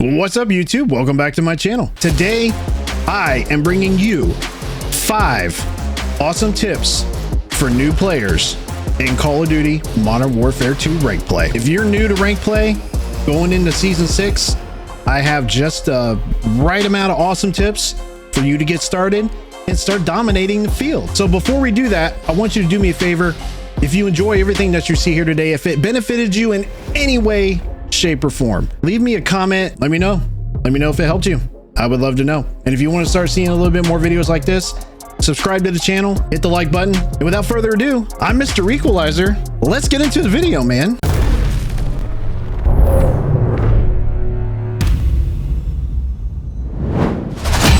What's up, YouTube? Welcome back to my channel. Today, I am bringing you 5 awesome tips for new players in Call of Duty Modern Warfare 2 rank play. If you're new to rank play, going into Season 6, I have just the right amount of awesome tips for you to get started and start dominating the field. So before we do that, I want you to do me a favor. If you enjoy everything that you see here today, if it benefited you in any way, shape, or form, leave me a comment. Let me know if it helped you. I would love to know. And if you want to start seeing a little bit more videos like this, subscribe to the channel, hit the like button. And without further ado, I'm Mr. Equalizer. Let's get into the video, man.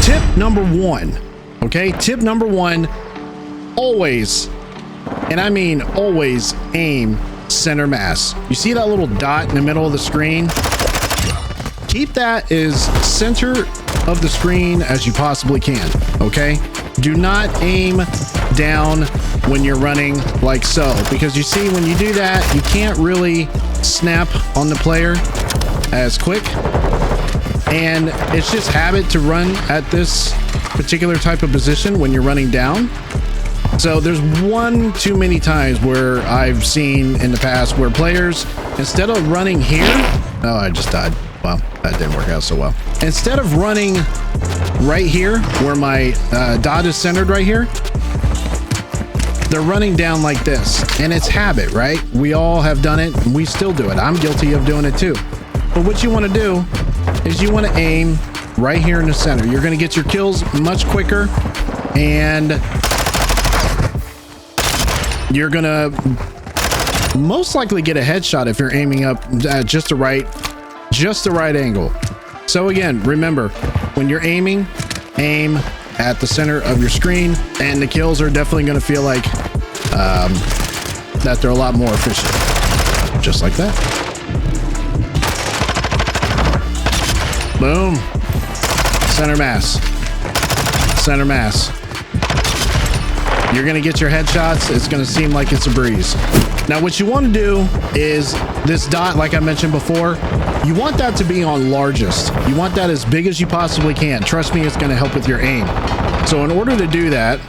Tip number 1. Okay, tip number 1, always, and I mean always, aim center mass. You see that little dot in the middle of the screen? Keep that as center of the screen as you possibly can, okay? Do not aim down when you're running like so, because you see when you do that, you can't really snap on the player as quick, and it's just habit to run at this particular type of position when you're running down. So there's one too many times where I've seen in the past where players, instead of running here, oh, I just died. Well, that didn't work out so well. Instead of running right here where my dot is centered right here, they're running down like this, and it's habit, right? We all have done it, and we still do it. I'm guilty of doing it too. But what you want to do is you want to aim right here in the center. You're going to get your kills much quicker, and you're gonna most likely get a headshot if you're aiming up at just the right angle. So again, remember, when you're aiming, aim at the center of your screen, and the kills are definitely gonna feel like that they're a lot more efficient. Just like that. Boom. Center mass. Center mass. You're going to get your headshots. It's going to seem like it's a breeze. Now, what you want to do is this dot, like I mentioned before, you want that to be on largest. You want that as big as you possibly can. Trust me, it's going to help with your aim. So in order to do that,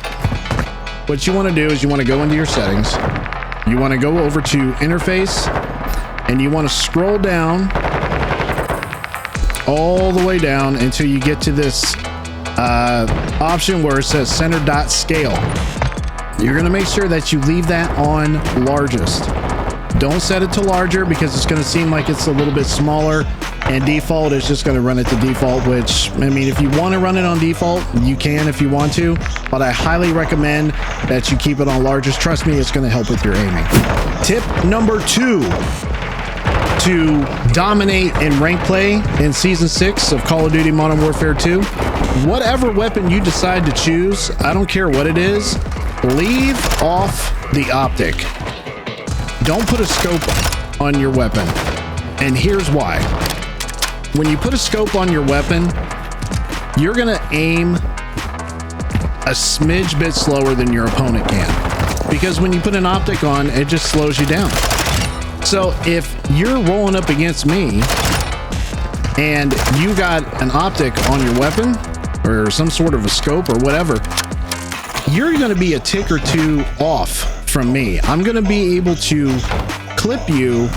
what you want to do is you want to go into your settings. You want to go over to interface, and you want to scroll down all the way down until you get to this option where it says center dot scale. You're going to make sure that you leave that on largest. Don't set it to larger, because it's going to seem like it's a little bit smaller, and default is just going to run it to default, which, I mean, if you want to run it on default, you can if you want to, but I highly recommend that you keep it on largest. Trust me, it's going to help with your aiming. Tip number 2 to dominate in rank play in Season 6 of Call of Duty Modern Warfare 2. Whatever weapon you decide to choose, I don't care what it is, leave off the optic. Don't put a scope on your weapon. And here's why. When you put a scope on your weapon, you're gonna aim a smidge bit slower than your opponent can. Because when you put an optic on, it just slows you down. So if you're rolling up against me and you got an optic on your weapon or some sort of a scope or whatever, you're going to be a tick or two off from me. I'm going to be able to clip you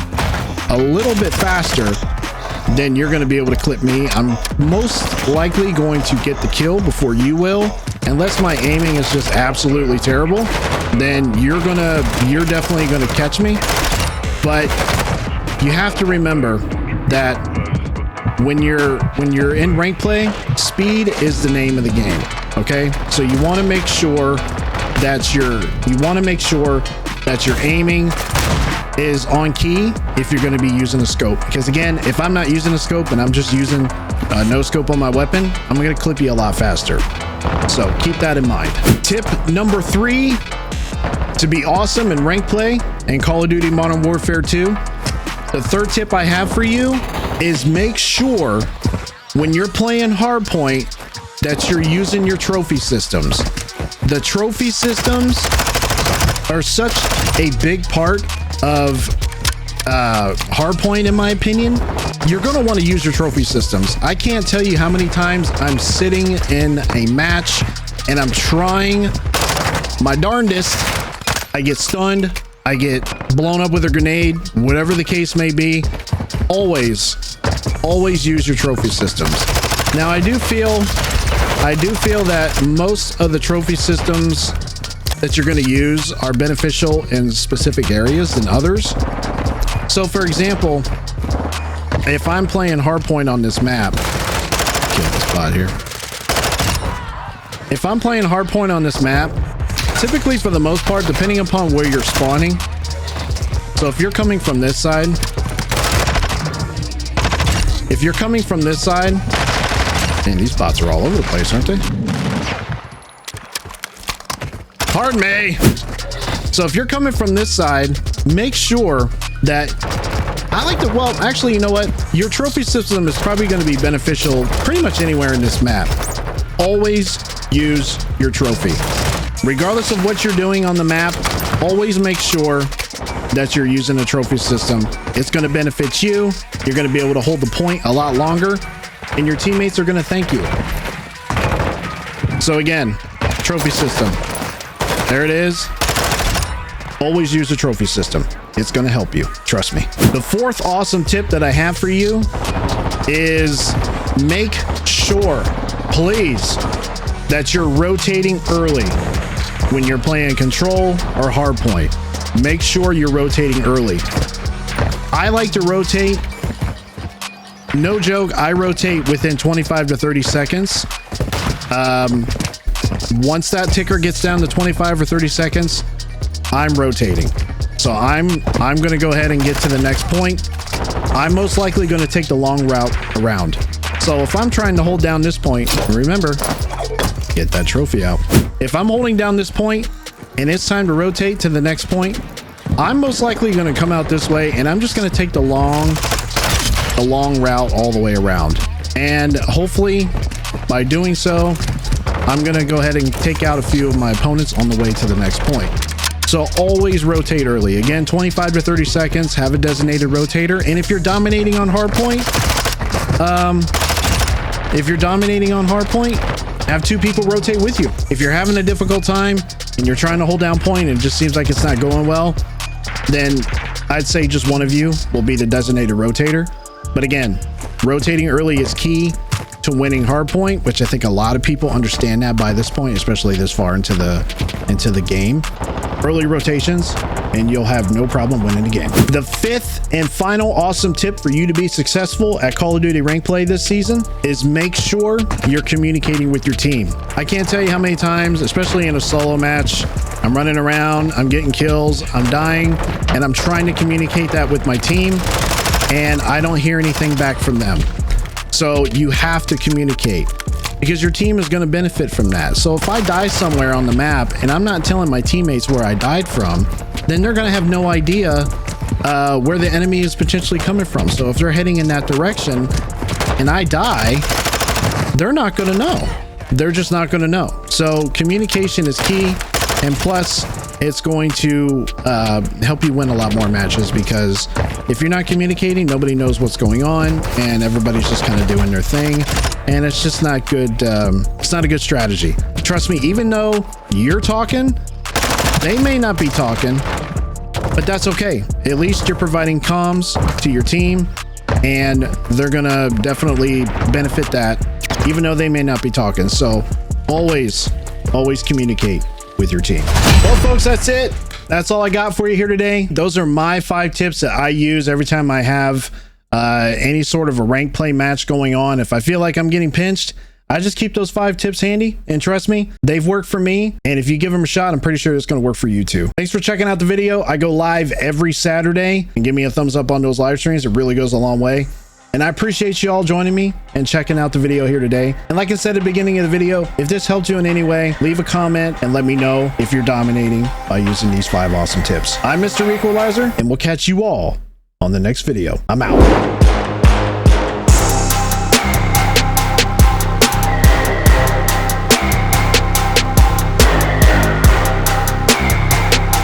a little bit faster than you're going to be able to clip me. I'm most likely going to get the kill before you will, unless my aiming is just absolutely terrible. Then you're definitely going to catch me. But you have to remember that when you're in rank play, speed is the name of the game. Okay, so you want to make sure that your aiming is on key if you're going to be using a scope. Because again, if I'm not using a scope and I'm just using no scope on my weapon, I'm going to clip you a lot faster. So keep that in mind. Tip number 3 to be awesome in rank play in Call of Duty Modern Warfare 2. The third tip I have for you is make sure when you're playing hardpoint that you're using your trophy systems. The trophy systems are such a big part of hardpoint, in my opinion, you're going to want to use your trophy systems. I can't tell you how many times I'm sitting in a match and I'm trying my darndest. I get stunned. I get blown up with a grenade, whatever the case may be. Always use your trophy systems. Now, I do feel that most of the trophy systems that you're going to use are beneficial in specific areas than others. So, for example, if I'm playing hardpoint on this map, get the spot here. If I'm playing hardpoint on this map, typically for the most part, depending upon where you're spawning. So if you're coming from this side, man, these bots are all over the place, aren't they? Pardon me. So if you're coming from this side, make sure that well, actually, you know what? Your trophy system is probably going to be beneficial pretty much anywhere in this map. Always use your trophy. Regardless of what you're doing on the map, always make sure that you're using a trophy system. It's going to benefit you. You're going to be able to hold the point a lot longer, and your teammates are going to thank you. So again, trophy system. There it is. Always use a trophy system. It's going to help you. Trust me. The fourth awesome tip that I have for you is make sure, please, that you're rotating early when you're playing control or hardpoint. Make sure you're rotating early. I like to rotate. No joke, I rotate within 25 to 30 seconds. Once that ticker gets down to 25 or 30 seconds, I'm rotating. So I'm going to go ahead and get to the next point. I'm most likely going to take the long route around. So if I'm trying to hold down this point, remember, get that trophy out. If I'm holding down this point and it's time to rotate to the next point, I'm most likely going to come out this way, and I'm just going to take the long route all the way around. And hopefully by doing so, I'm going to go ahead and take out a few of my opponents on the way to the next point. So always rotate early. Again, 25 to 30 seconds, have a designated rotator. And if you're dominating on hardpoint, have two people rotate with you. If you're having a difficult time and you're trying to hold down point and it just seems like it's not going well, then I'd say just one of you will be the designated rotator. But again, rotating early is key to winning hardpoint, which I think a lot of people understand that by this point, especially this far into the game. Early rotations, and you'll have no problem winning the game. The fifth and final awesome tip for you to be successful at Call of Duty rank play this season is make sure you're communicating with your team. I can't tell you how many times, especially in a solo match, I'm running around, I'm getting kills, I'm dying, and I'm trying to communicate that with my team, and I don't hear anything back from them. So you have to communicate, because your team is going to benefit from that. So if I die somewhere on the map and I'm not telling my teammates where I died from, then they're going to have no idea where the enemy is potentially coming from. So if they're heading in that direction and I die, they're not going to know. They're just not going to know. So communication is key. And plus, it's going to help you win a lot more matches, because if you're not communicating, nobody knows what's going on and everybody's just kind of doing their thing. And it's just not good. It's not a good strategy. Trust me, even though you're talking, they may not be talking, but that's okay. At least you're providing comms to your team, and they're going to definitely benefit that, even though they may not be talking. So always communicate with your team. Well, folks, that's it. That's all I got for you here today. Those are my 5 tips that I use every time I have any sort of a rank play match going on. If I feel like I'm getting pinched, I just keep those 5 tips handy, and trust me, they've worked for me. And if you give them a shot, I'm pretty sure it's going to work for you too. Thanks for checking out the video. I go live every Saturday, and give me a thumbs up on those live streams. It really goes a long way. And I appreciate you all joining me and checking out the video here today. And like I said at the beginning of the video, if this helped you in any way, leave a comment and let me know if you're dominating by using these 5 awesome tips. I'm Mr. Equalizer, and we'll catch you all on the next video. I'm out.